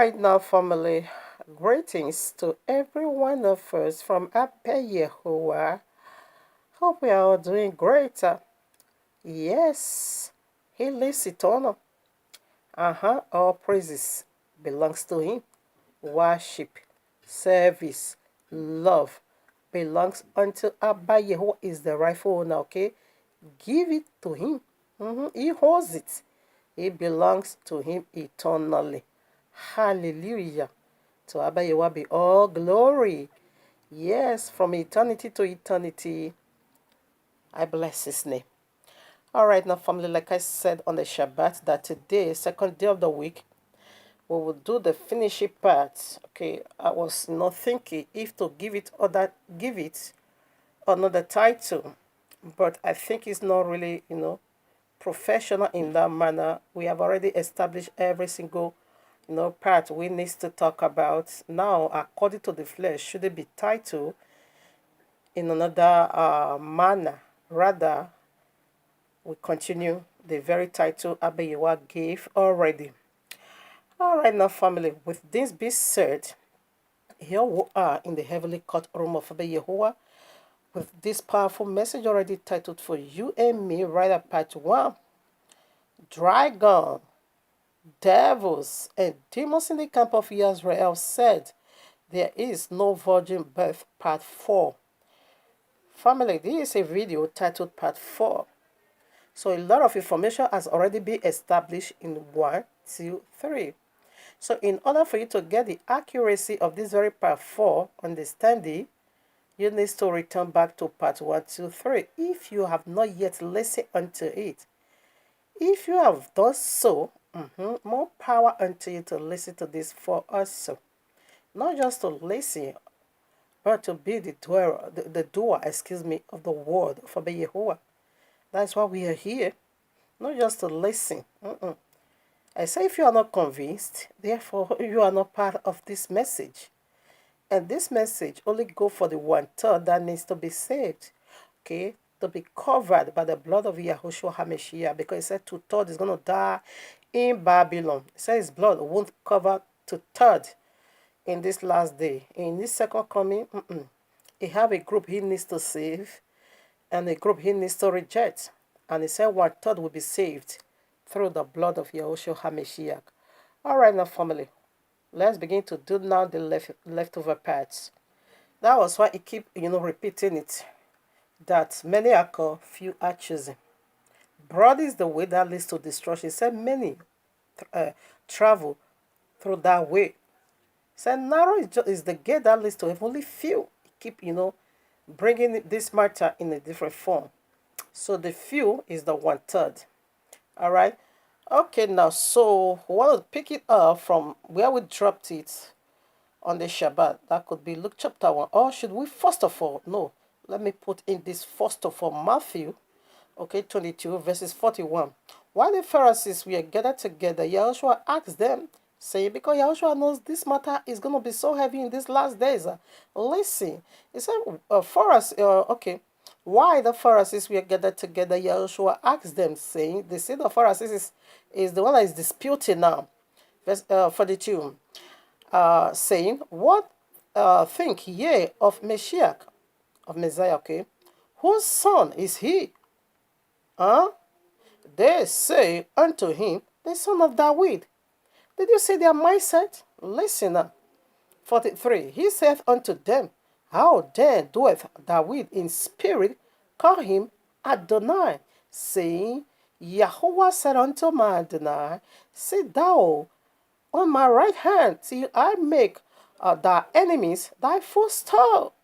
right now, family, greetings to every one of us from Abba Yahuwah. Hope we are all doing great. Yes, He lives eternal. All praises belongs to Him. Worship, service, love belongs unto Abba Yahuwah is the rightful owner, okay? Give it to Him. He holds it. It belongs to Him eternally. Hallelujah. To Abba Yahuwah be all glory. Yes, from eternity to eternity. I bless His name. All right, now, family, like I said on the Shabbat, that today, second day of the week, we will do the finishing part. Okay, I was not thinking if to give it another title, but I think it's not really, professional in that manner. We have already established every single, part we need to talk about. Now, according to the flesh, should it be titled in another manner? Rather, we continue the very title Abba Yahuwah gave already. All right, now, family, with this being said, here we are in the heavenly courtroom of Abba Yahuwah with this powerful message already titled for you and me, right at part 1. Dragon, devils, and demons in the camp of Yisra'Le said, there is no virgin birth, part 4. Family, this is a video titled part 4. So a lot of information has already been established in 1, 2, 3. So in order for you to get the accuracy of this very part 4 understanding, you need to return back to part 1, 2, 3 if you have not yet listened unto it. If you have done so, more power unto you to listen to this for also. Not just to listen, but to be the doer, of the word for the Yahuwah. That's why we are here. Not just to listen. I say if you are not convinced, therefore you are not part of this message. And this message only go for the 1/3 that needs to be saved. Okay? To be covered by the blood of Yahushua HaMashiach. Because it said 2/3 is going to die in Babylon. It said his blood won't cover 2/3 in this last day. In this second coming, he have a group he needs to save and a group he needs to reject. And he said 1/3 will be saved through the blood of Yahushua HaMashiach. All right, now, family. Let's begin to do now the leftover parts. That was why he keep, repeating it. That many are called, few are chosen. Broad is the way that leads to destruction. He said many travel through that way. He said narrow is the gate that leads to heaven. Only few. He keep, bringing this matter in a different form. So the few is the 1/3. All right. Okay, now, so we want to pick it up from where we dropped it on the Shabbat. That could be Luke chapter 1. Or should we first of all, no, let me put in this first of all, Matthew, 22, verses 41. While the Pharisees were gathered together, Yahushua asked them, saying, because Yahushua knows this matter is going to be so heavy in these last days. Listen, he said, why the Pharisees were gathered together, Yahushua asked them, saying, the seed of Pharisees is the one that is disputing now. Verse 42, saying, what think ye of Messiah, okay? Whose son is he? They say unto him, the son of David. Did you see their mindset? Listen now. 43, he saith unto them, how then doeth David in spirit call him Adonai, saying, Yahuwah said unto my Adonai, sit thou on my right hand till I make thy enemies thy footstool.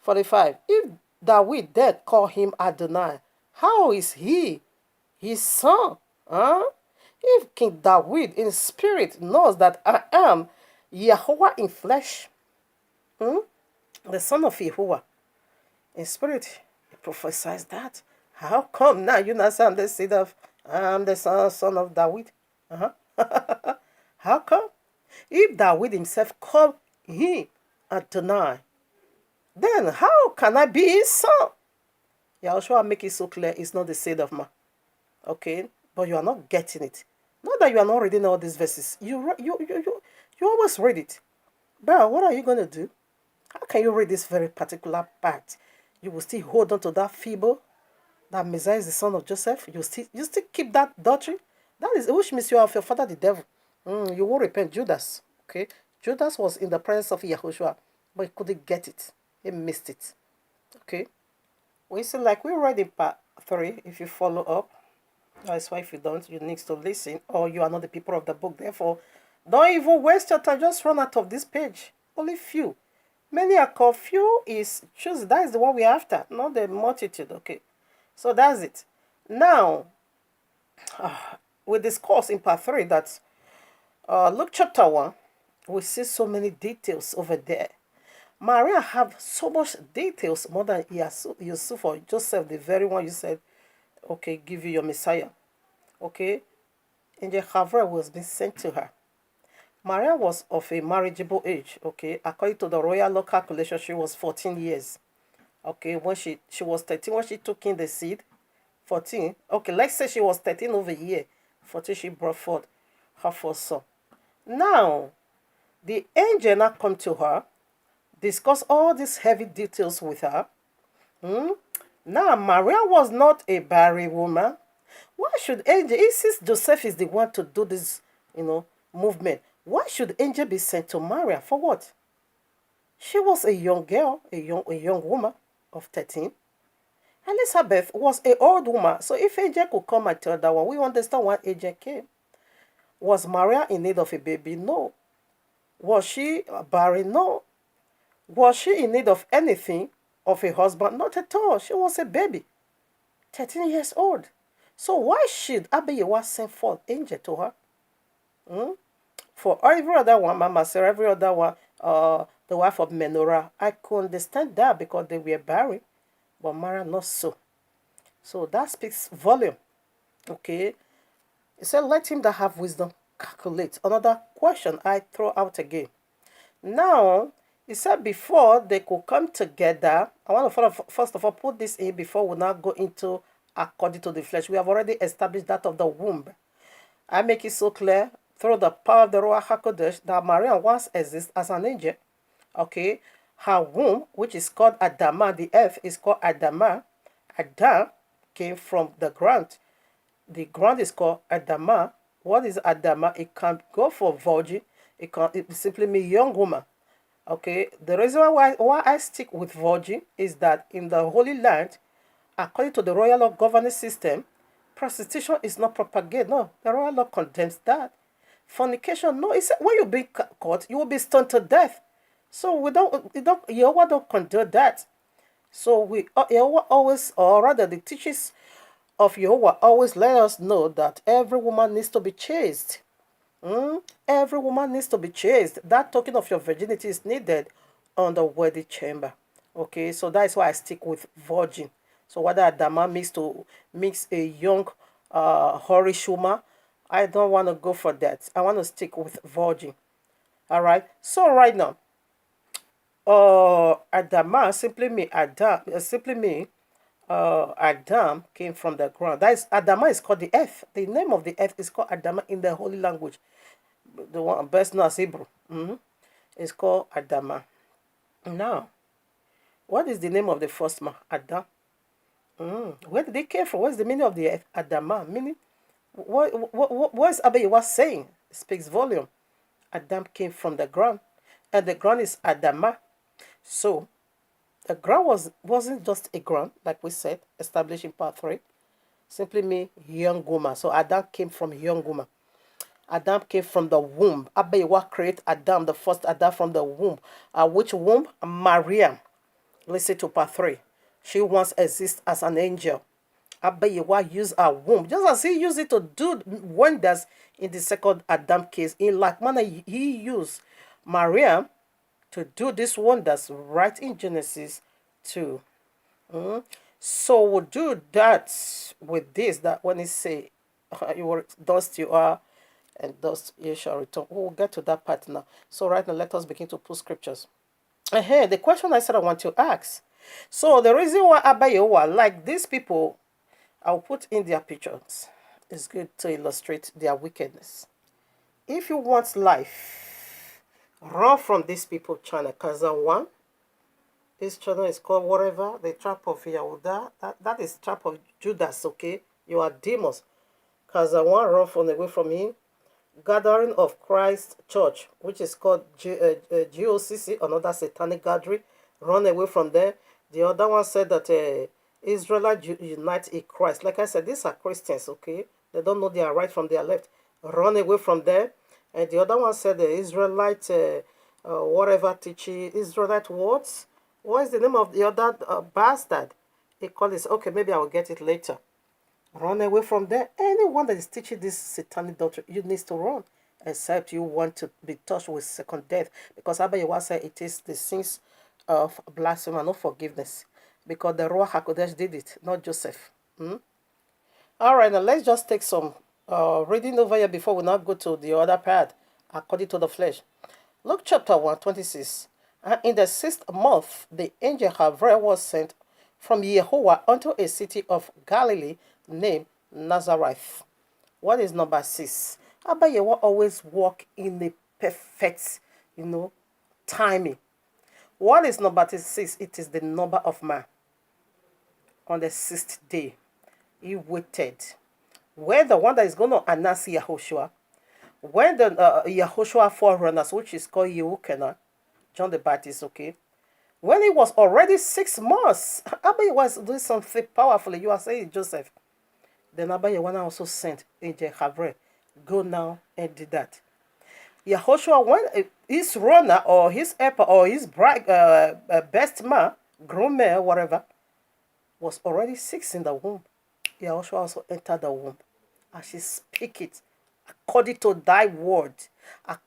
45, if David then call him Adonai, how is he his son? If King David in spirit knows that I am Yahuwah in flesh, the son of Yahuwah in spirit, he prophesies that. How come now you not say I'm the seed of, I'm the son of David? How come? If David himself called him Adonai, then how can I be his son? Yahushua make it so clear it's not the seed of man. Okay? But you are not getting it. Not that you are not reading all these verses. You always read it. But what are you going to do? How can you read this very particular part? You will still hold on to that fable, that Messiah is the son of Joseph. You still keep that doctrine. That is which means you are of your father the devil. You won't repent. Judas. Okay. Judas was in the presence of Yahushua, but he couldn't get it. He missed it. Okay. We see like we read in part 3, if you follow up. That's why if you don't, you need to listen, or you are not the people of the book. Therefore, don't even waste your time. Just run out of this page. Only few. Many are called, few is choose. That is the one we're after, not the multitude. Okay. So that's it. Now, we discuss in part 3 that Luke chapter 1, we see so many details over there. Maria have so much details more than Yusuf or Joseph, the very one you said, okay, give you your Messiah. Okay. Angel Gabriel was being sent to her. Maria was of a marriageable age. Okay. According to the royal law calculation, she was 14 years. Okay. When she was 13 when she took in the seed. 14. Okay, let's say she was 13 over a year. 14, she brought forth her first son. Now, the angel now come to her, discuss all these heavy details with her. Now, Maria was not a barren woman. Why should angel, since Joseph is the one to do this, movement, why should angel be sent to Maria? For what? She was a young girl, a young woman of 13. Elizabeth was an old woman. So if angel could come and tell that one, we understand why angel came. Was Maria in need of a baby? No. Was she barren? No. Was she in need of anything, of a husband? Not at all. She was a baby, 13 years old. So why should Abiyawa send forth angel to her? For every other one, Mama Sarah, every other one, the wife of Menorah, I could understand that because they were barren. But Maria not so. So that speaks volume. Okay. It said, let him that have wisdom calculate. Another question I throw out again. Now, it said before they could come together, I want to first of all put this in before we now go into according to the flesh. We have already established that of the womb. I make it so clear through the power of the Ruach HaKodesh that Maria once exists as an angel. Okay. Her womb, which is called Adama, the earth is called Adama. Adam came from the ground. The ground is called Adama. What is Adama? It can go for virgin. It simply means young woman. Okay. The reason why I stick with virgin is that in the Holy Land, according to the royal law governing system, prostitution is not propagated. No, the royal law condemns that. Fornication, no. It's when you be caught, you will be stoned to death. So Yahweh don't condone that. So Yahweh always, or rather the teachings of Yahweh always let us know that every woman needs to be chaste. Every woman needs to be chaste. That token of your virginity is needed on the wedding chamber. Okay, so that's why I stick with virgin. So whether Adama mix a young Horish woman, I don't want to go for that. I want to stick with virgin. All right. So right now, Adama simply mean Adam came from the ground. That is, Adama is called the earth. The name of the earth is called Adama in the holy language. The one best known as Hebrew. It's called Adama. Now, what is the name of the first man? Adam. Where did they came from? What's the meaning of the earth? Adama. Meaning, what is Abiyawa saying? It speaks volume. Adam came from the ground. And the ground is Adama. So, the ground wasn't just a ground, like we said, established in part 3. Simply mean young woman. So Adam came from young woman. Adam came from the womb. Abiyawa created Adam, the first Adam from the womb. Which womb? Maria. Listen to part 3. She once exists as an angel. Abiyawa used her womb, just as he used it to do wonders in the second Adam case. In like manner, he used Maria to do these wonders right in Genesis 2. So we'll do that with this, that when it say, you will dust you are, and dust you shall return. We'll get to that part now. So right now, let us begin to put scriptures. The question I said I want to ask. So the reason why Abiyawa, like these people, I'll put in their pictures. It's good to illustrate their wickedness. If you want life, run from these people, China. Because one, this channel is called whatever, the trap of Yahudah. That is trap of Judas, okay? You are demons. Because one, run from away from him. Gathering of Christ Church, which is called GOCC, another satanic gathering. Run away from there. The other one said that Israelites unite in Christ. Like I said, these are Christians, okay? They don't know their right from their left. Run away from there. And the other one said the Israelite, whatever teaching, Israelite words. What is the name of the other bastard? He called it, okay, maybe I will get it later. Run away from there. Anyone that is teaching this satanic doctrine, you need to run. Except you want to be touched with second death. Because Abba Yahweh said it is the sins of blasphemy, no forgiveness. Because the Ruach HaKodesh did it, not Joseph. All right, now let's just take some reading over here before we now go to the other part, according to the flesh. Luke chapter 1:26. And in the 6th month, the angel Gabriel was sent from Yahuwah unto a city of Galilee named Nazareth. What is number 6? Abba Yahweh always walk in a perfect, timing. What is number 6? It is the number of man. On the 6th day, he waited. When the one that is going to announce Yahushua, when the Yahushua forerunners, which is called YAHUAH'S, John the Baptist, okay? When it was already 6 months, Abba was doing something powerful. You are saying Joseph. Then Abba Yahweh also sent angel Gabriel. Go now and do that. Yahushua, when his runner or his helper or his best man, groom man, whatever, was already 6 in the womb. Yahushua also entered the womb. And she speak it according to thy word.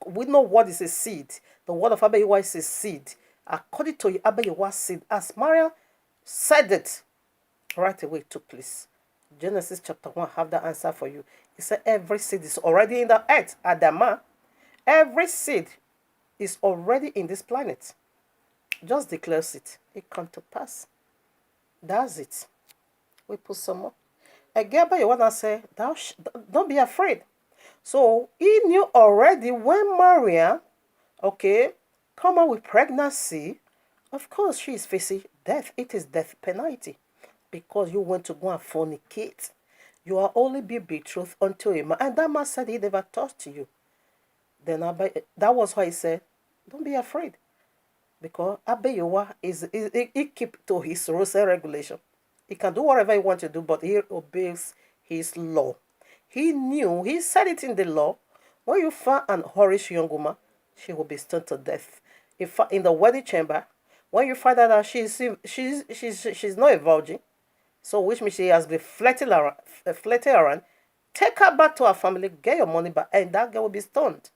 We know what is a seed. The word of Abba Yahweh is a seed. According to Abba Yahweh's seed, as Maria said it, right away it took place. Genesis chapter 1 have the answer for you. He said every seed is already in the earth. Adama, every seed is already in this planet. Just declares it. It come to pass. That's it. We put some more. Again, Abba Yahweh say, don't be afraid. So he knew already when Maria, okay, come out with pregnancy, of course she is facing death. It is death penalty. Because you went to go and fornicate. You are only be betrothed unto a man. And that man said he never talked to you. Then that was why he said, don't be afraid. Because Abba Yahweh he keep to his rules and regulation. He can do whatever he wants to do, but he obeys his law. He knew, he said it in the law, when you find an whorish young woman, she will be stoned to death. If in the wedding chamber, when you find out that she's not a virgin, so which means she has been flirting around, take her back to her family, get your money back, and that girl will be stoned.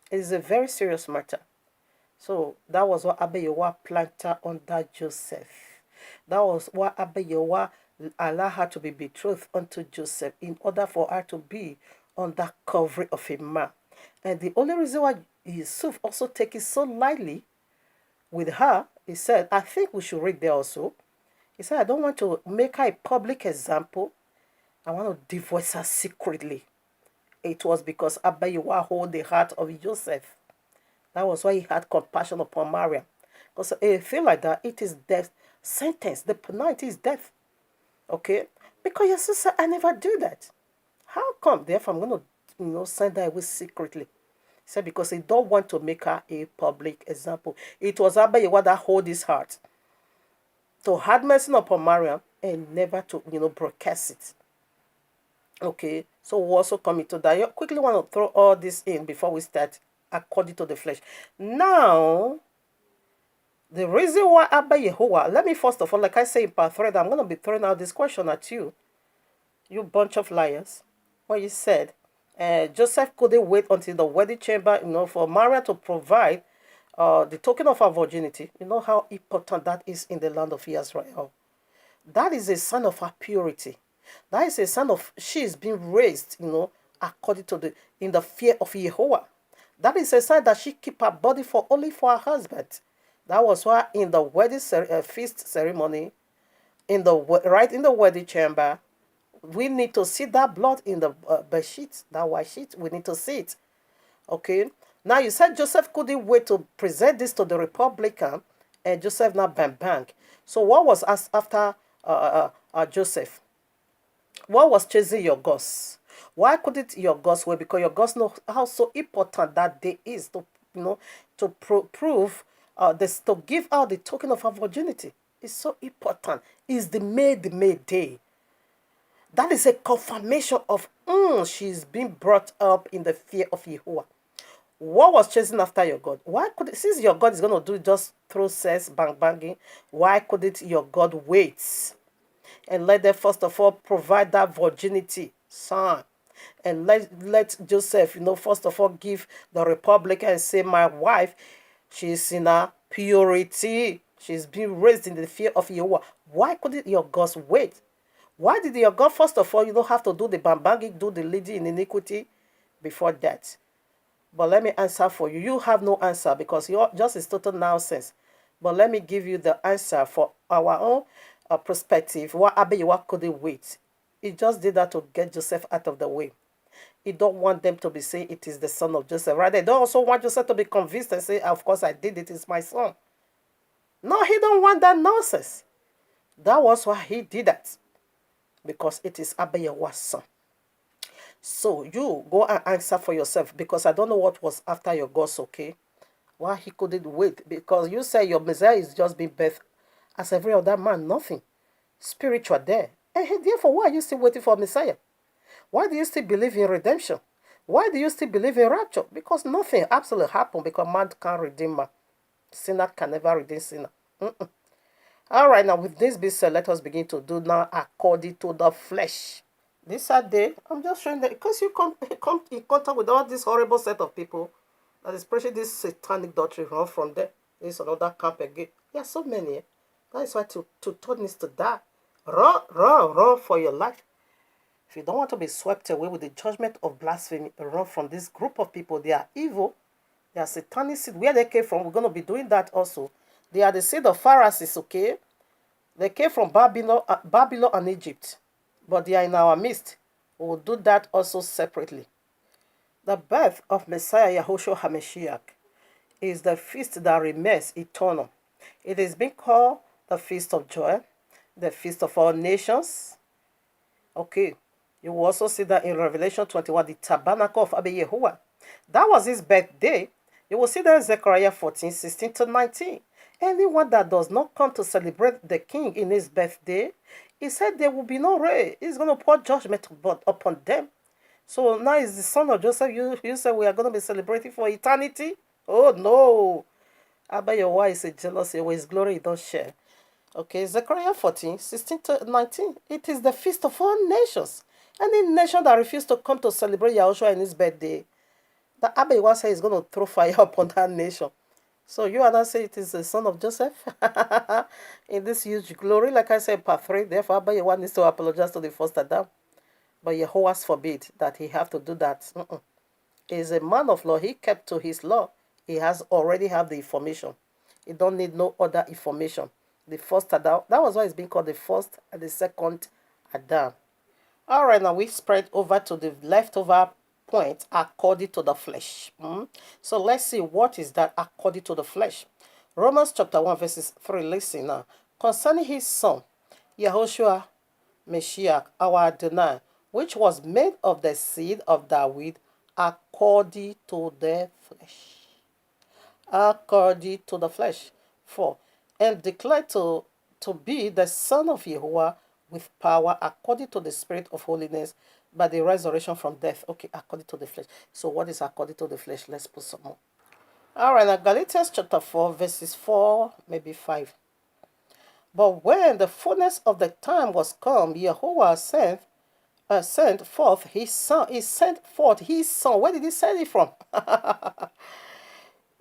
It is a very serious matter. So that was what Abba Yahweh planted under Joseph. That was what Abba Yahweh allowed her to be betrothed unto Joseph in order for her to be on that covering of a man. And the only reason why Yusuf also take it so lightly with her, he said, I think we should read there also. He said, I don't want to make her a public example. I want to divorce her secretly. It was because Abba Yahweh hold the heart of Joseph. That was why he had compassion upon Maria. Because a thing like that, it is death sentence. The penalty is death. Okay? Because your sister, I never do that. How come? Therefore, I'm going to send her away secretly. He said, because he don't want to make her a public example. It was Abba Yahweh that hold his heart to have mercy upon Maryam and never to, broadcast it. Okay, so we'll also come into that. I quickly want to throw all this in before we start according to the flesh. Now, the reason why Abba Yahweh, let me first of all, like I say in part 3, I'm going to be throwing out this question at you, you bunch of liars. What you said, Joseph couldn't wait until the wedding chamber, for Maria to provide the token of her virginity. You know how important that is in the land of Yisra'Le. That is a sign of her purity. That is a sign of she is being raised, according to in the fear of Yehovah. That is a sign that she keep her body only for her husband. That was why in the wedding feast ceremony, in the wedding chamber, We need to see that blood in the bed sheet, that white sheet. We need to see it. Okay. Now you said Joseph couldn't wait to present this to the Republican, and Joseph now bang. So what was asked after Joseph? What was chasing your gods? Why couldn't your gods wait? Because your gods know how so important that day is to to prove this, to give out the token of our virginity. It's so important. It's the May day. That is a confirmation of she's been brought up in the fear of Yahuwah. What was chasing after your God? Why could, since your God is going to do just through sex, banging, why couldn't your God wait? And let them first of all provide that virginity, son. And let Joseph, first of all give the Republican and say, my wife, she's in a purity. She's been raised in the fear of Yahuwah. Why couldn't your God wait? Why did your God, first of all, you don't have to do the bambanging, do the leading in iniquity before that? But let me answer for you. You have no answer because you're just is total nonsense. But let me give you the answer for our own perspective. What Abiyawa couldn't wait. He just did that to get Joseph out of the way. He don't want them to be saying it is the son of Joseph. Right? They don't also want Joseph to be convinced and say, of course I did it. It's my son. No, he don't want that nonsense. That was why he did that. Because it is Abiyawa's son. So you go and answer for yourself, because I don't know what was after your gods, okay? Why he couldn't wait? Because you say your Messiah is just being birthed as every other man, nothing spiritual there. And therefore, why are you still waiting for Messiah? Why do you still believe in redemption? Why do you still believe in rapture? Because nothing absolutely happened, because man can't redeem man. Sinner can never redeem sinner. All right, now with this being said, let us begin to do now according to the flesh. This Saturday, I'm just showing that because you come in contact with all this horrible set of people that is preaching this satanic doctrine from there. There's another camp again. There are so many. That is why to turn this to die. Run for your life. If you don't want to be swept away with the judgment of blasphemy, run from this group of people. They are evil. They are satanic seed. Where they came from, we're going to be doing that also. They are the seed of Pharisees, okay? They came from Babylon and Egypt. But they are in our midst. We will do that also separately. The birth of Messiah Yahushua HaMashiach is the feast that remains eternal. It is being called the Feast of Joy, the Feast of all nations. Okay, you will also see that in Revelation 21, the tabernacle of Abba Yahuwah. That was his birthday. You will see that in Zechariah 14, 16 to 19. Anyone that does not come to celebrate the king in his birthday, he said there will be no rain. He's going to pour judgment upon them. So now is the son of Joseph. You say we are going to be celebrating for eternity? Oh no. Abba Yahuwah is a jealous with his glory he don't share. Okay, Zechariah 14, 16 to 19. It is the feast of all nations. Any nation that refuses to come to celebrate Yahushua in his birthday, the Abba Yahuwah says he's going to throw fire upon that nation. So you are not saying it is the son of Joseph in this huge glory, like I said, part 3. Therefore, Abba Yahuwah needs to apologize to the first Adam. But YAHUAH'S forbid that he have to do that. He is a man of law. He kept to his law. He has already have the information. He don't need no other information. The first Adam, that was why it's being called the first and the second Adam. All right, now we spread over to the leftover point according to the flesh. So let's see what is that according to the flesh. Romans chapter 1 verses 3. Listen now. Concerning his son, Yahushua Mashiach, our Adonai, which was made of the seed of David according to the flesh. According to the flesh. 4. And declared to be the son of Yahuwah with power according to the spirit of holiness by the resurrection from death. Okay, according to the flesh. So what is according to the flesh? Let's put some more. All right, now Galatians chapter 4 verses 4, maybe 5. But when the fullness of the time was come, Yahuwah sent forth his son. He sent forth his son. Where did he send it from?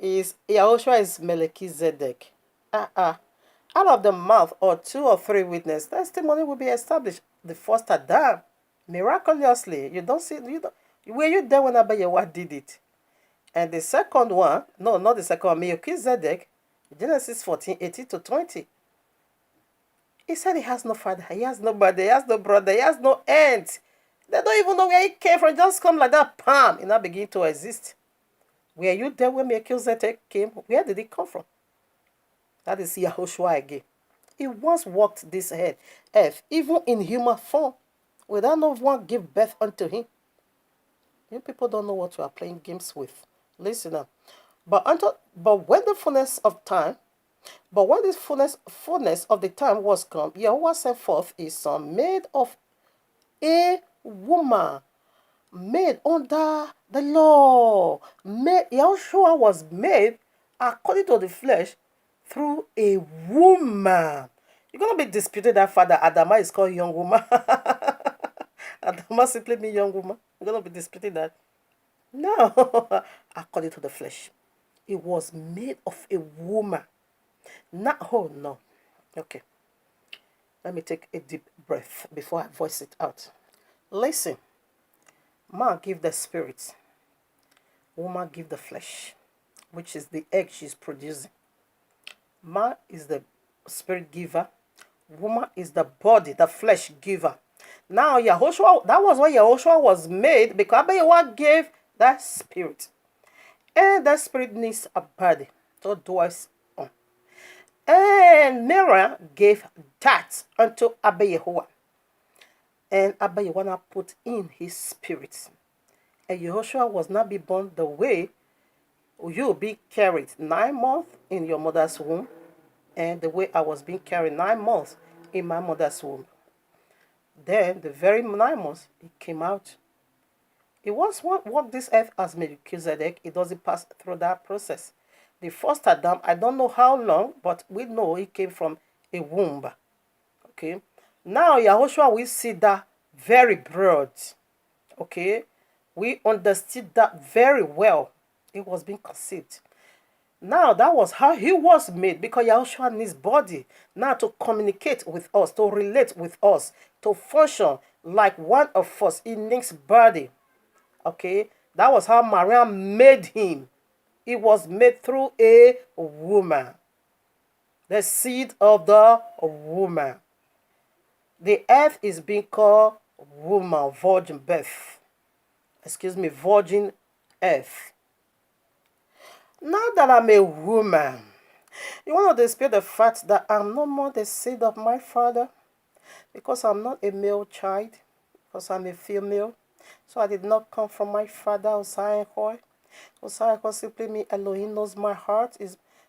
Yahushua is Melchizedek. Out of the mouth or 2 or 3 witnesses, testimony will be established. The first Adam, miraculously. You don't see, were you there when Abba Yahuwah did it? And the second one, no, not the second one, Melchizedek, Genesis 14, 18 to 20. He said he has no father, he has nobody, he has no brother, he has no aunt. They don't even know where he came from. Just come like that, palm, and now begin to exist. Were you there when Melchizedek came? Where did he come from? That is Yahushua again. He once walked this earth, even in human form, without no one give birth unto him. You people don't know what you are playing games with. Listen up. But when the fullness of time, but when this fullness of the time was come, Yahweh sent forth his son, made of a woman, made under the law. Yahushua was made according to the flesh through a woman. You're going to be disputed that Father Adama is called young woman. Adama simply means young woman. You're going to be disputed that. No, according to the flesh. It was made of a woman. Not, oh no. Okay. Let me take a deep breath before I voice it out. Listen. Man give the spirit. Woman give the flesh, which is the egg she's producing. Man is the spirit giver. Woman is the body, the flesh giver. Now, Yahushua, that was why Yahushua was made, because Yahuwah gave that spirit. And that spirit needs a body to dwell on. And Miriam gave that unto Abba Yahuwah. And Abba Yahuwah put in his spirit. And Yahushua was not be born the way you be carried 9 months in your mother's womb, and the way I was being carried 9 months in my mother's womb. Then, the very 9 months, it came out. It was walk this earth as Melchizedek. It doesn't pass through that process. The first Adam, I don't know how long, but we know it came from a womb. Okay. Now, Yahushua, we see that very broad. Okay. We understood that very well. It was being conceived. Now, that was how he was made, because Yahushua needs body now to communicate with us, to relate with us, to function like one of us. He needs body. Okay, that was how Maria made him. He was made through a woman, the seed of the woman. The earth is being called woman, virgin birth. Excuse me, virgin earth. Now that I'm a woman, you want to dispute the fact that I'm no more the seed of my father, because I'm not a male child, because I'm a female. So I did not come from my father, YAHUAH'S. YAHUAH'S simply means Elohim knows my heart.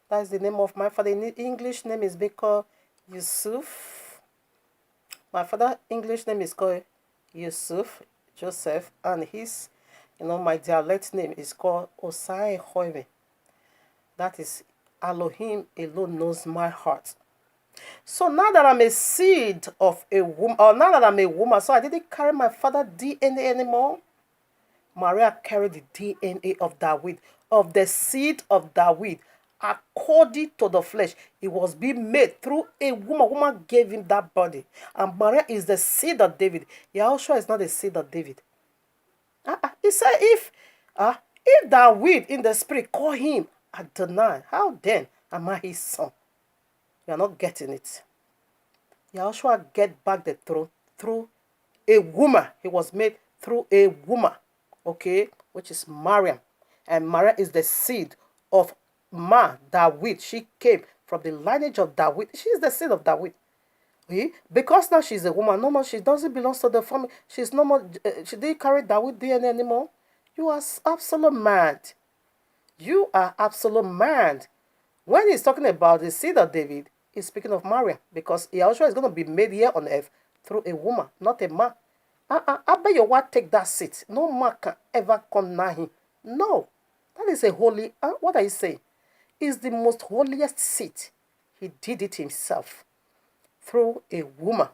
That is the name of my father. In English name is called Yusuf. My father's English name is called Yusuf, Joseph, and his, my dialect name is called YAHUAH'S. That is Elohim alone knows my heart. So now that I'm a seed of a woman, or now that I'm a woman, so I didn't carry my father's DNA anymore. Maria carried the DNA of David, of the seed of David, according to the flesh. It was being made through a woman. Woman gave him that body. And Maria is the seed of David. Yahushua is not the seed of David. He said, if David in the spirit call him Adonai, how then am I his son? You are not getting it. Yahushua get back the throne through a woman. He was made through a woman, okay, which is Mariam. And Maria is the seed of David. She came from the lineage of David. She is the seed of David. Because now she's a woman, no more, she doesn't belong to the family. She's no more, she didn't carry David DNA anymore. You are absolute mad. You are absolute mad. When he's talking about the seed of David, he's speaking of Maria, because Yahushua is going to be made here on earth through a woman, not a man. I bet your word take that seat. No man can ever come nigh him. No. That is a holy, what are you saying? It's the most holiest seat. He did it himself through a woman.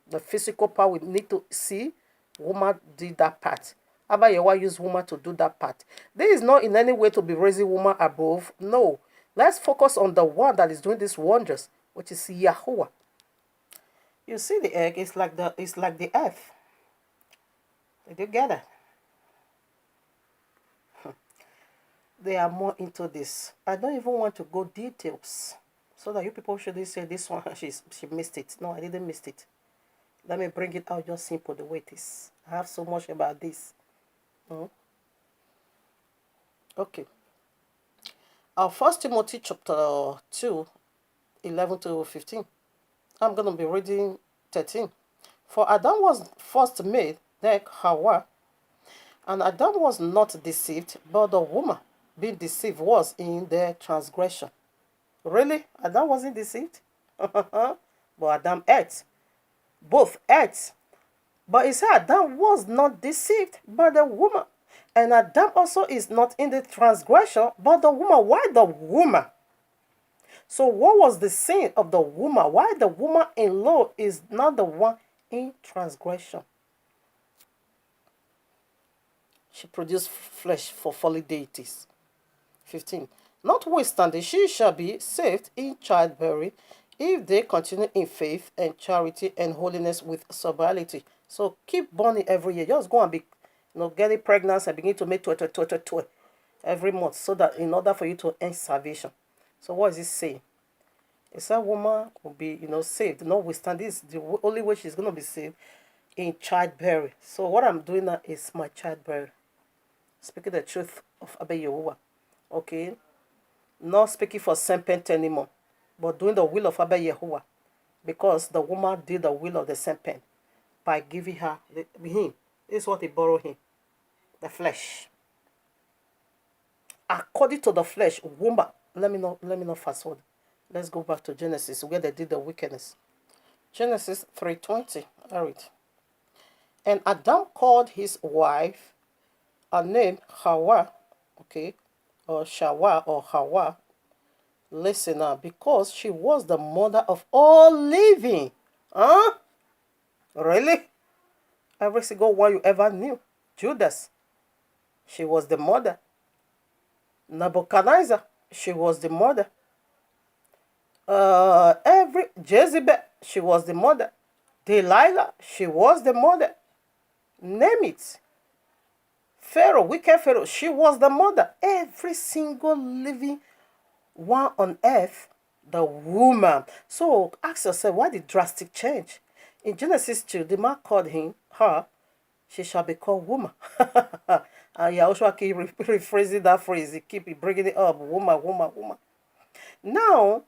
The physical part we need to see, woman did that part. Abba Yahweh used woman to do that part. There is not in any way to be raising woman above. No. Let's focus on the one that is doing these wonders, which is Yahuwah. You see the egg, it's like the earth. Did you get it? They are more into this. I don't even want to go details. So that you people shouldn't say this one, she missed it. No, I didn't miss it. Let me bring it out just simple the way it is. I have so much about this. Okay. Our First Timothy chapter 2, 11 to 15. I'm going to be reading 13. For Adam was first made, then Hawa. And Adam was not deceived, but the woman being deceived was in their transgression. Really? Adam wasn't deceived? But Adam ate. Both ate. But he said Adam was not deceived by the woman. And Adam also is not in the transgression, but the woman. Why the woman? So what was the sin of the woman? Why the woman in law is not the one in transgression? She produced flesh for folly deities. 15. Notwithstanding, she shall be saved in childbearing if they continue in faith and charity and holiness with sobriety. So keep burning every year. Just go and be, getting pregnant and begin to make 12 every month, so that in order for you to earn salvation. So what is it saying? It's a woman will be, saved. Notwithstanding, this is the only way she's going to be saved in childbearing. So what I'm doing now is my childbearing. Speaking the truth of Abba Yahuwah. Okay? Not speaking for serpent anymore, but doing the will of Abba Yahuwah. Because the woman did the will of the serpent by giving her him. This is what he borrowed him. The flesh. According to the flesh, woman. Let me not fast forward. Let's go back to Genesis where they did the wickedness. Genesis 3:20. I read. And Adam called his wife, her name Hawa, okay, or Shawa or Hawa. Listen now, because she was the mother of all living. Huh? Really? Every single one you ever knew. Judas, she was the mother. Nebuchadnezzar, she was the mother. Every Jezebel, she was the mother. Delilah, she was the mother. Name it. Pharaoh, wicked Pharaoh, she was the mother. Every single living one on earth, the woman. So ask yourself, why the drastic change? In Genesis 2, the man called her, she shall be called woman. And Yahushua keep rephrasing that phrase. He keep bringing it up, woman, woman, woman. Now,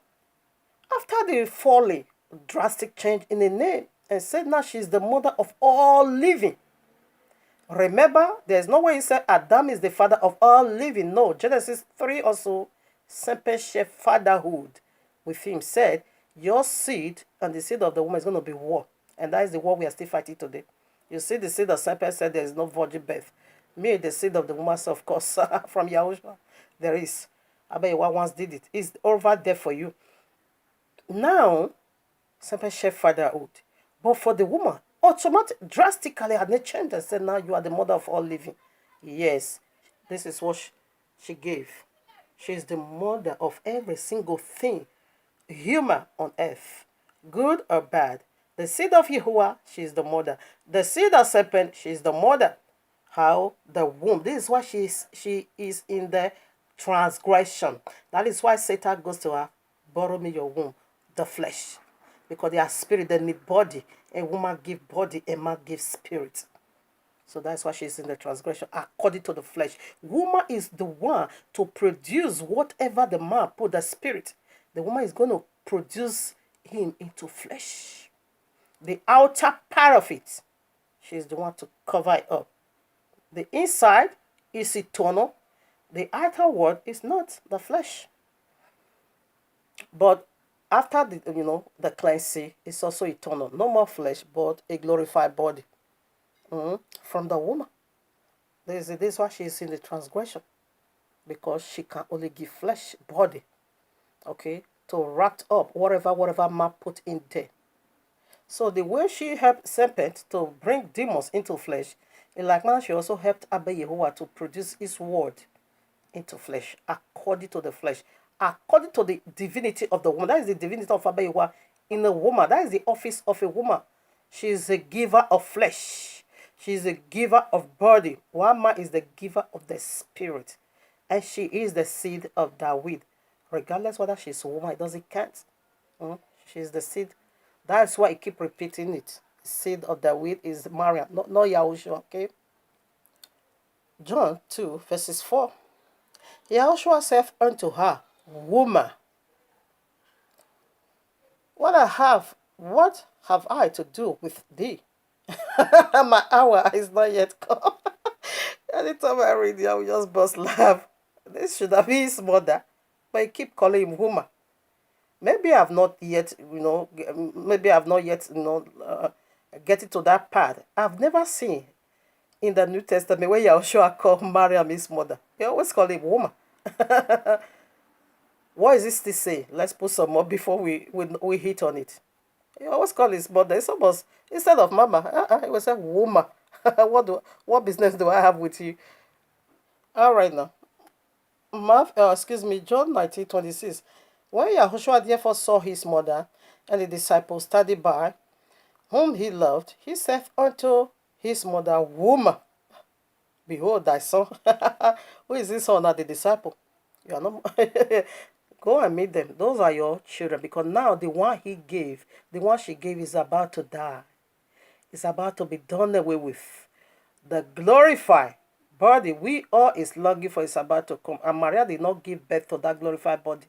after the falling, drastic change in the name, and said now she's the mother of all living. Remember, there's no way he said Adam is the father of all living. No, Genesis 3 also, serpent share fatherhood with him, said, your seed and the seed of the woman is going to be war. And that is the war we are still fighting today. You see, the seed of serpent said there is no virgin birth. Me, the seed of the woman, so of course, from Yahushua, there is. Abayah once did it. It's over there for you. Now, serpent share fatherhood. But for the woman, automatically, drastically, had not changed and said, now you are the mother of all living. Yes, this is what she gave. She is the mother of every single thing, human on earth, good or bad. The seed of Yahuwah, she is the mother. The seed of serpent, she is the mother. How? The womb. This is why she is in the transgression. That is why Satan goes to her, borrow me your womb, the flesh. Because they are spirit, they need body. A woman give body, a man gives spirit. So that's why she's in the transgression, according to the flesh. Woman is the one to produce whatever the man put, the spirit. The woman is going to produce him into flesh. The outer part of it, she's the one to cover it up. The inside is eternal. The outer world is not, the flesh. But after the cleansing, it's also eternal. No more flesh, but a glorified body. From the woman. This is why she is in the transgression. Because she can only give flesh, body. Okay? To wrap up whatever man put in there. So the way she helped serpent to bring demons into flesh, in like manner she also helped Abba Yahuwah to produce his word into flesh, according to the flesh, according to the divinity of the woman. That is the divinity of Abba Yahuwah in a woman. That is the office of a woman. She is a giver of flesh. She is a giver of body. One man is the giver of the spirit. And she is the seed of David. regardless whether she's a woman, it doesn't count. She's the seed. That's why I keep repeating it. Seed of the wheat is Mariam, not Yahushua, okay? John 2, verses 4. Yahushua said unto her, Woman, what have I to do with thee? My hour is not yet come. Anytime I read it, I will just bust laugh. This should have been his mother, but I keep calling him woman. Maybe I've not yet, getting to that part. I've never seen in the New Testament where Yahushua called Mariam his mother. He always call him woman. What is this to say? Let's put some more before we hit on it. He always call his mother. It's almost, instead of mama, he will say woman. What business do I have with you? All right now. John 19:26. When Yahushua therefore saw his mother and the disciples standing by, whom he loved, he said unto his mother, Woman, behold thy son. Who is this son? Not the disciple. You are not. Go and meet them. Those are your children. Because now the one she gave is about to die. It's about to be done away with. The glorified body we all is longing for is about to come. And Maria did not give birth to that glorified body.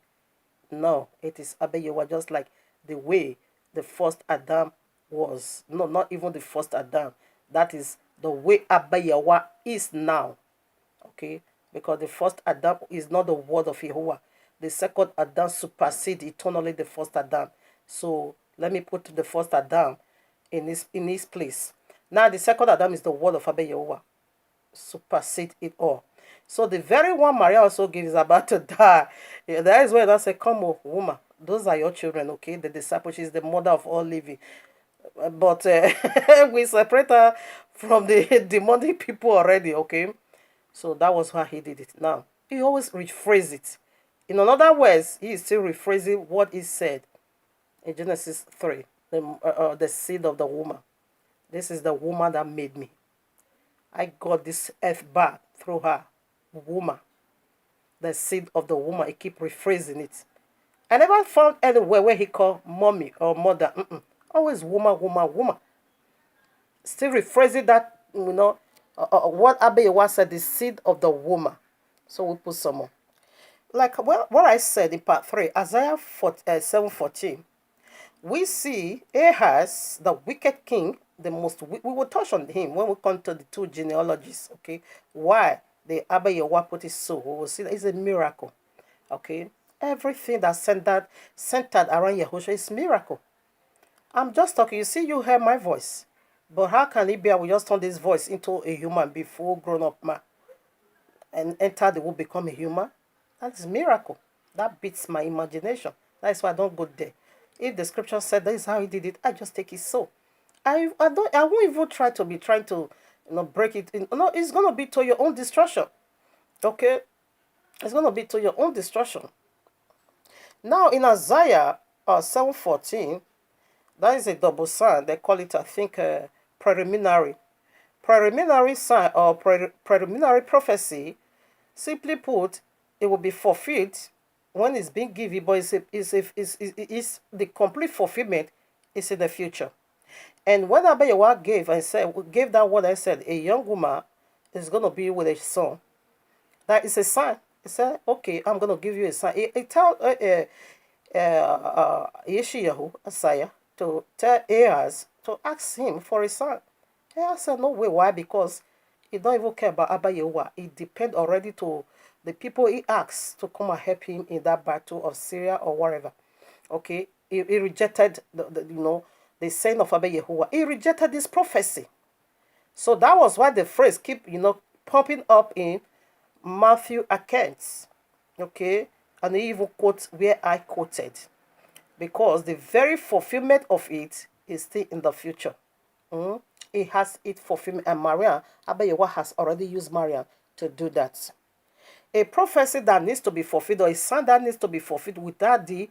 No, it is Abayewa, just like the way the first Adam was. No, not even the first Adam. That is the way Abayewa is now. Okay? Because the first Adam is not the word of Yahuwah. The second Adam supersedes eternally the first Adam. So let me put the first Adam in his place. Now the second Adam is the word of Abayewa. Supersede it all. So the very one Maria also gives is about to die. Yeah, that is where I say, come on, woman. Those are your children, okay? The disciple, she is the mother of all living. But we separate her from the demonic people already, okay? So that was why he did it. Now, he always rephrase it. In other words, he is still rephrasing what he said in Genesis 3, the seed of the woman. This is the woman that made me. I got this earth back through her. Woman. The seed of the woman. He keep rephrasing it. I never found anywhere where he called mommy or mother. Always woman, woman, woman. Still rephrasing that, what Abayewa said, the seed of the woman. So we put some more. Like what I said in part 3, Isaiah 7:14, we see Ahaz, the wicked king, we will touch on him when we come to the two genealogies, okay? Why the Abayewa put it so? We will see that it's a miracle, okay? Everything that's centered around Yahushua is miracle. I'm just talking. You see, you hear my voice. But how can it be I will just turn this voice into a human before grown up man and enter the womb, become a human? That's a miracle. That beats my imagination. That's why I don't go there. If the scripture said that is how he did it, I just take it so. I won't even try to break it in. No, it's gonna be to your own destruction. Okay? It's gonna be to your own destruction. Now in Isaiah 7:14, that is a double sign. They call it, I think, preliminary. Preliminary sign or preliminary prophecy. Simply put, it will be fulfilled when it's being given, but it's the complete fulfillment is in the future. And when Abayewa gave that word, I said, a young woman is going to be with a son. That is a sign. He said, okay, I'm going to give you a sign. He tell Yeshayahu, Isaiah, to tell Ahaz to ask him for a son. Ahaz said, no way. Why? Because he don't even care about Abayewa. He depend already to the people he asks to come and help him in that battle of Syria or whatever. Okay? He rejected the saying of Abayewa. He rejected this prophecy. So that was why the phrase keep, popping up in Matthew accounts. Okay? And he even quotes where I quoted. Because the very fulfillment of it is still in the future. It has it fulfillment. And Abayewa has already used Maria to do that. A prophecy that needs to be fulfilled or a sign that needs to be fulfilled without the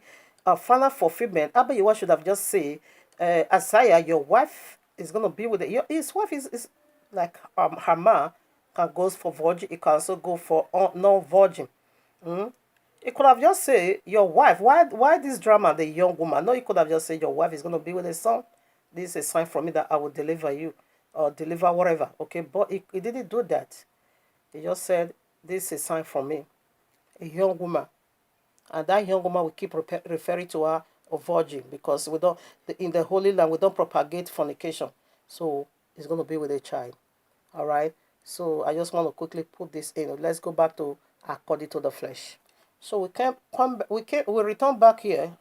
final fulfillment, Abayewa should have just said, Isaiah, your wife is going to be with it. His wife is like Hama can go for virgin. It can also go for non-virgin. He could have just said, your wife, why this drama, the young woman? No, he could have just said, your wife is going to be with a son. This is a sign from me that I will deliver you or deliver whatever. Okay, but he didn't do that. He just said, this is a sign from me, a young woman. And that young woman will keep referring to her a virgin because we don't, in the Holy Land, we don't propagate fornication. So it's going to be with a child. All right. So I just want to quickly put this in. Let's go back to according to the flesh. So we return back here,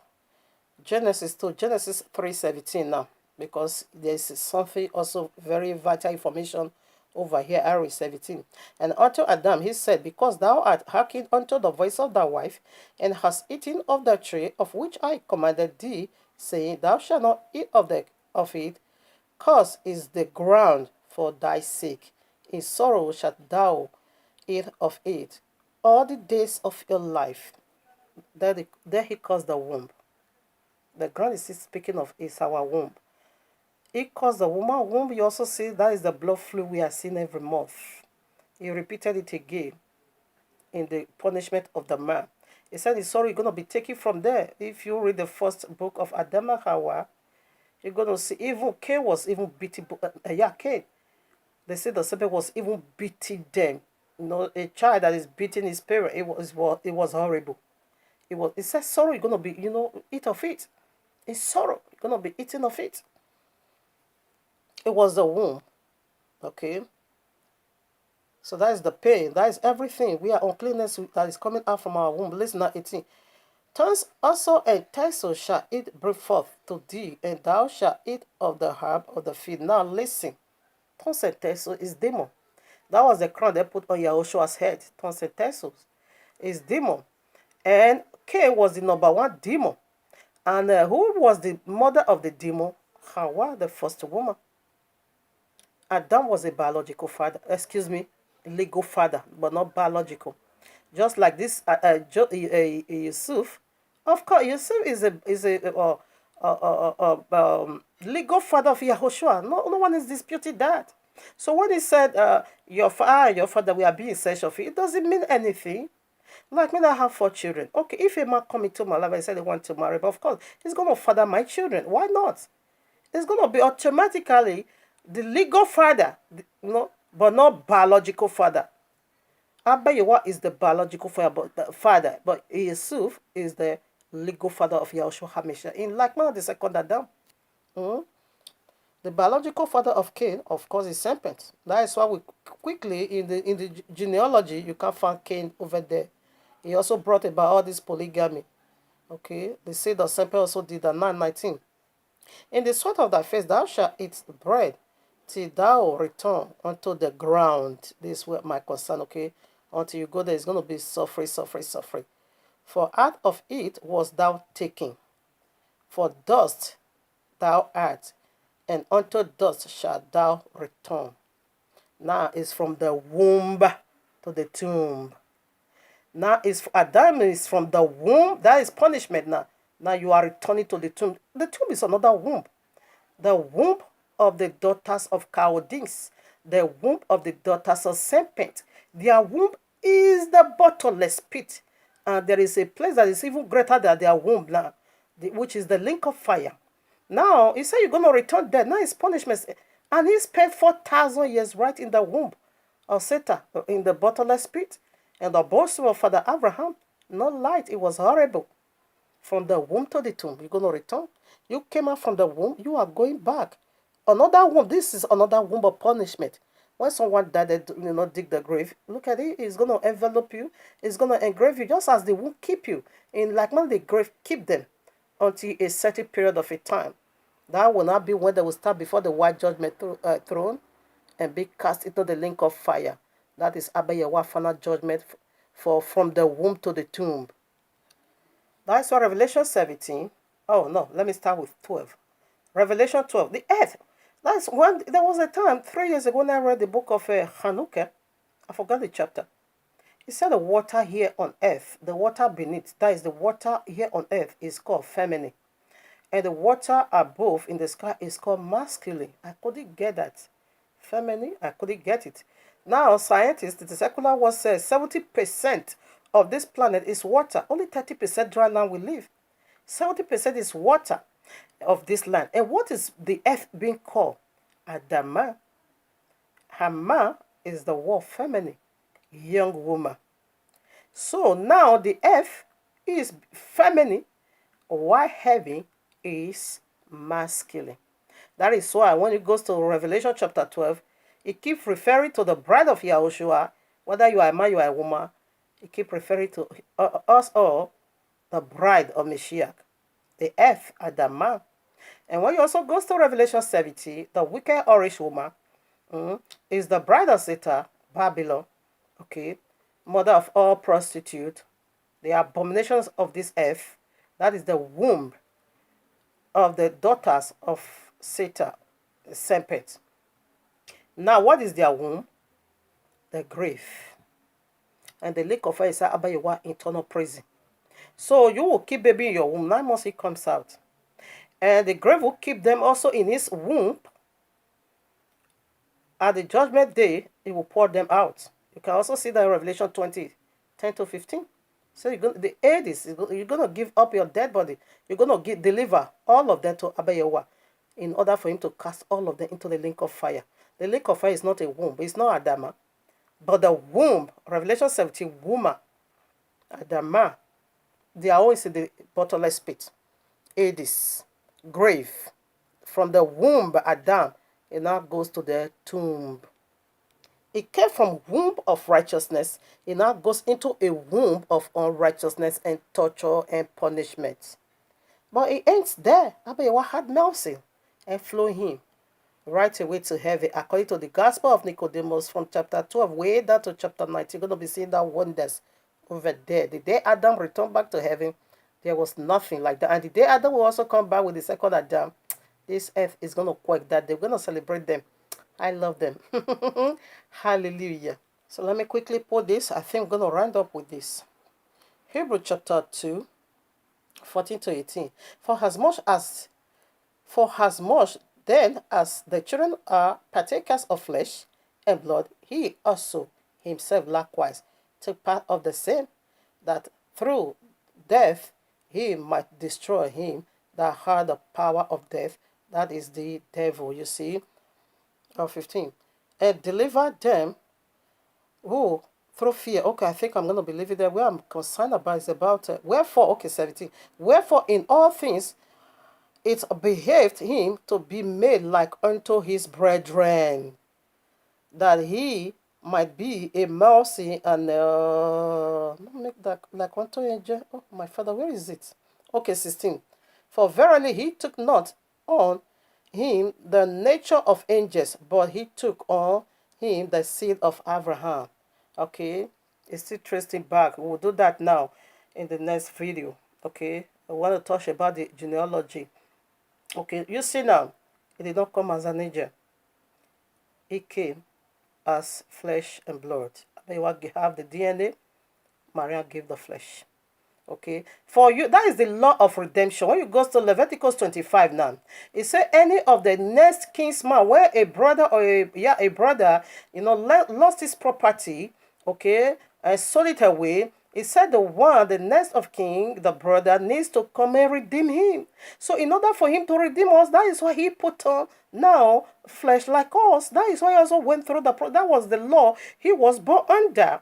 Genesis 2, Genesis 3:17 now, because there's something also very vital information over here, Ari 17. And unto Adam he said, because thou art hearkened unto the voice of thy wife, and hast eaten of the tree of which I commanded thee, saying, thou shalt not eat of it, cursed is the ground for thy sake. In sorrow shalt thou eat of it all the days of your life. There he caused the womb. The ground is speaking of is our womb. He caused the woman womb. You also see that is the blood fluid we are seeing every month. He repeated it again in the punishment of the man. He said his sorrow is going to be taken from there. If you read the first book of Adam and Hawa, you're going to see even Cain was even beating. Cain. They said the serpent was even beating them. You know, a child that is beating his parent, it was horrible. It says sorrow, you're going to be, eat of it. In sorrow, you're going to be eating of it. It was the womb. Okay. So that is the pain. That is everything. We are uncleanness that is coming out from our womb. Listen at 18. Tongues also and tassel shall it bring forth to thee, and thou shalt eat of the herb of the field. Now listen. Tongues and tassel is demon. That was the crown they put on YAHUAH'S head. Tongues and tassels is demon. And Cain was the number one demon. And who was the mother of the demon? Hawa, the first woman. Adam was a biological father. Excuse me, legal father, but not biological. Just like this, Yusuf. Of course, Yusuf is a legal father of Yahushua. No one is disputing that. So when he said, your father, we are being in search of you, it doesn't mean anything. Like me, I have 4 children. Okay, if a man come into my life and say they want to marry, but of course, he's going to father my children. Why not? It's going to be automatically the legal father, but not biological father. Abba Yewa is the biological father, but Yusuf is the legal father of Yahushua HaMashiach. In like manner, the second Adam. The biological father of Cain, of course, is serpent. That is why we quickly, in the genealogy, you can find Cain over there. He also brought about all this polygamy. Okay, they say the serpent also did that. 9:19. In the sweat of thy face thou shalt eat bread, till thou return unto the ground. This is where my concern, okay? Until you go there, it's going to be suffering. For out of it was thou taken. For dust thou art, and unto dust shalt thou return. Now is from the womb to the tomb. Now Adam is from the womb. That is punishment now. Now you are returning to the tomb. The tomb is another womb. The womb of the daughters of Chaldeans. The womb of the daughters of serpent. Their womb is the bottomless pit. And there is a place that is even greater than their womb now, which is the lake of fire. Now, he said you're going to return there. Now it's punishment. And he spent 4,000 years right in the womb of Satan, in the bottomless pit. And the bosom of Father Abraham, no light. It was horrible. From the womb to the tomb, you're going to return. You came out from the womb, you are going back. Another womb, this is another womb of punishment. When someone died, they dig the grave. Look at it, it's going to envelop you. It's going to engrave you, just as the womb keep you. In like man, the grave keep them until a certain period of a time. That will not be when they will stand before the white judgment throne and be cast into the lake of fire. That is Abba Yewa final judgment from the womb to the tomb. That's why Revelation 17. Oh no, let me start with 12. Revelation 12. The earth. That's when there was a time 3 years ago when I read the book of Hanukkah. I forgot the chapter. He said the water here on earth, the water beneath, that is the water here on earth is called feminine. And the water above in the sky is called masculine. I couldn't get that. Feminine, I couldn't get it. Now, scientists, the secular world says 70% of this planet is water. Only 30% dry land we live. 70% is water of this land. And what is the earth being called? Adama. Hama is the word feminine, young woman. So now the earth is feminine, while heaven is masculine. That is why when it goes to Revelation chapter 12, it keeps referring to the bride of Yahushua, whether you are a man, you are a woman, it keeps referring to us all, the bride of Mashiach, the earth, Adama. And when you also goes to Revelation 70, the wicked Irish woman is the bride of Satan, Babylon, okay, mother of all prostitutes, the abominations of this earth. That is the womb of the daughters of Satan, the serpent. Now, what is their womb? The grave. And the lake of fire is Abayawa internal prison. So you will keep baby in your womb 9 months it comes out. And the grave will keep them also in his womb. At the judgment day, it will pour them out. You can also see that in Revelation 20, 10 to 15. So the Hades, you're going to give up your dead body. You're going to deliver all of them to Abayawa in order for him to cast all of them into the lake of fire. The lake of fire is not a womb. It's not Adama. But the womb, Revelation 17, woman, Adama, they are always in the bottomless pit. Hades, grave. From the womb, Adam, it now goes to the tomb. It came from womb of righteousness. It now goes into a womb of unrighteousness and torture and punishment. But it ends there. Abayawa had mercy and flew him right away to heaven, according to the Gospel of Nicodemus from chapter 12, way down to chapter 19. You're going to be seeing that wonders over there. The day Adam returned back to heaven, there was nothing like that. And the day Adam will also come back with the second Adam, this earth is going to quake that. They're going to celebrate them. I love them. Hallelujah. So let me quickly put this. I think I'm going to round up with this. Hebrew chapter 2, 14 to 18. For as much then as the children are partakers of flesh and blood, he also himself likewise took part of the same, that through death he might destroy him that had the power of death, that is the devil, you see. 15. And deliver them who through fear. Okay, I think I'm going to be leaving there. Where I'm concerned about is about wherefore, okay, 17. Wherefore in all things it behaved him to be made like unto his brethren, that he might be a mercy and make that like unto angel. Oh my father, where is it? Okay, 16. For verily he took not on him the nature of angels, but he took on him the seed of Abraham. Okay, it's still tracing back. We'll do that now in the next video. Okay, I want to touch about the genealogy. Okay, you see now, he did not come as an angel. He came as flesh and blood. They have the DNA, Maria gave the flesh. Okay, for you, that is the law of redemption. When you go to Leviticus 25 now, it says any of the next kinsman where a brother or a brother, lost his property, okay, and sold it away. It said the next of king, the brother, needs to come and redeem him. So in order for him to redeem us, that is why he put on now flesh like us. That is why he also went through that was the law he was born under.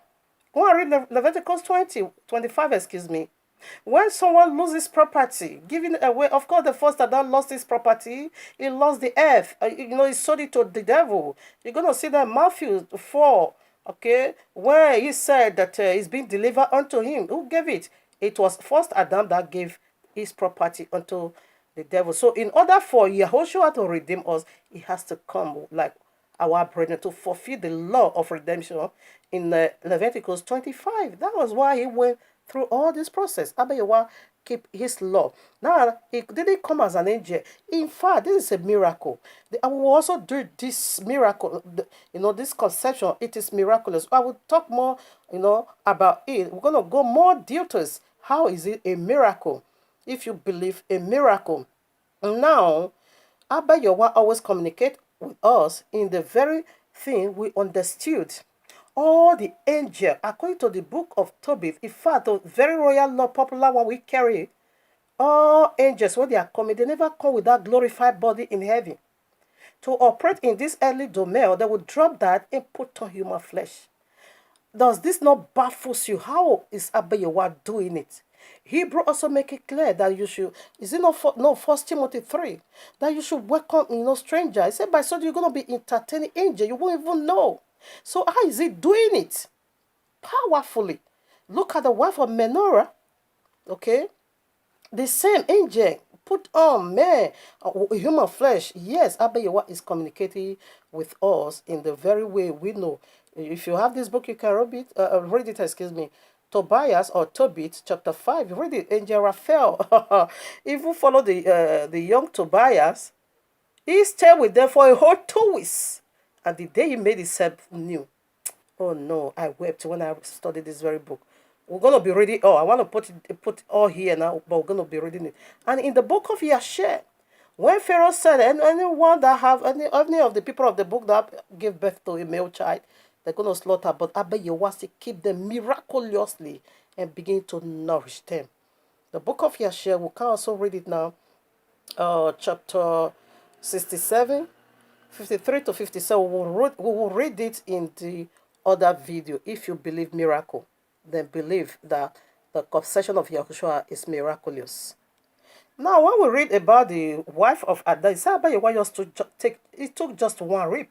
Go and read Leviticus 25, excuse me. When someone loses property, giving away, of course, the first Adam lost his property, he lost the earth. He sold it to the devil. You're going to see that Matthew 4, okay, where he said that it's been delivered unto him. Who gave it? It was first Adam that gave his property unto the devil. So in order for Yahushua to redeem us, he has to come like our brethren to fulfill the law of redemption in Leviticus 25. That was why he went through all this process. Abayawa keep his law. Now, he didn't come as an angel. In fact, this is a miracle. I will also do this miracle, this conception. It is miraculous. I will talk more, about it. We're going to go more details. How is it a miracle? If you believe a miracle. Now, Abayawa always communicate with us in the very thing we understood. all the angel, according to the book of Tobit, in fact, the very royal law, popular one we carry, all angels, when they are coming, they never come with that glorified body in heaven. To operate in this earthly domain, they will drop that and put on human flesh. Does this not baffle you? How is Abayewa doing it? Hebrew also make it clear that you should, is it not for, no, First Timothy 3, that you should welcome, stranger. He said, by so you're going to be entertaining angel. You won't even know. So how is he doing it? Powerfully. Look at the wife of Menorah, okay? The same angel put on man, human flesh. Yes, Abayewa is communicating with us in the very way we know. If you have this book, you can read it, excuse me. Tobias or Tobit, chapter 5. Read it. Angel Raphael. If you follow the young Tobias, he stayed with them for a whole 2 weeks. And the day he made himself new. Oh no, I wept when I studied this very book. We're going to be reading. Oh, I want to put all here now, but we're going to be reading it. And in the book of Yasher, when Pharaoh said, and anyone that have any of the people of the book that give birth to a male child, they're going to slaughter. But Abayewasi keep them miraculously and begin to nourish them. The book of Yasher, we can also read it now. Chapter 67, 53 to 57. We will read it in the other video. If you believe miracle, then believe that the conception of Yahushua is miraculous. Now, when we read about the wife of Adam, it took just one rib.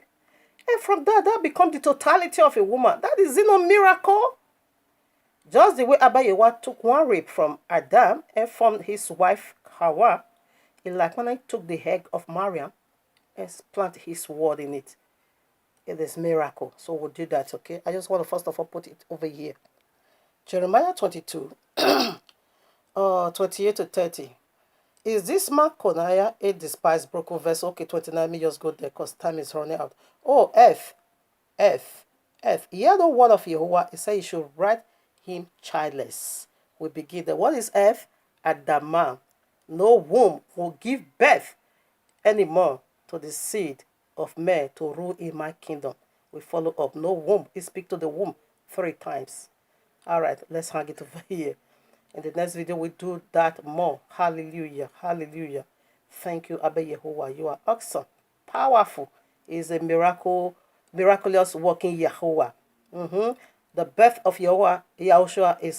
And from that becomes the totality of a woman. That is no miracle. Just the way Abayewa took one rib from Adam and formed his wife Hawa, like when I took the egg of Mariam and planted his word in it. It is miracle. So we'll do that, okay? I just want to first of all put it over here. Jeremiah 22, 28 to 30. Is this man Coniah a despised broken vessel? Okay, 29, let me just go there because time is running out. Oh, F. Hear the word of Yahuwah. It says you should write him childless. We begin there. What is F? Adama. No womb will give birth anymore to the seed of man to rule in my kingdom. We follow up. No womb. He speak to the womb 3 times. All right, let's hang it over here. In the next video, we do that more. Hallelujah. Hallelujah. Thank you, Abba Yahuwah. You are awesome. Powerful. Is a miraculous working Yahuwah. The birth of Yahuwah, Yahushua is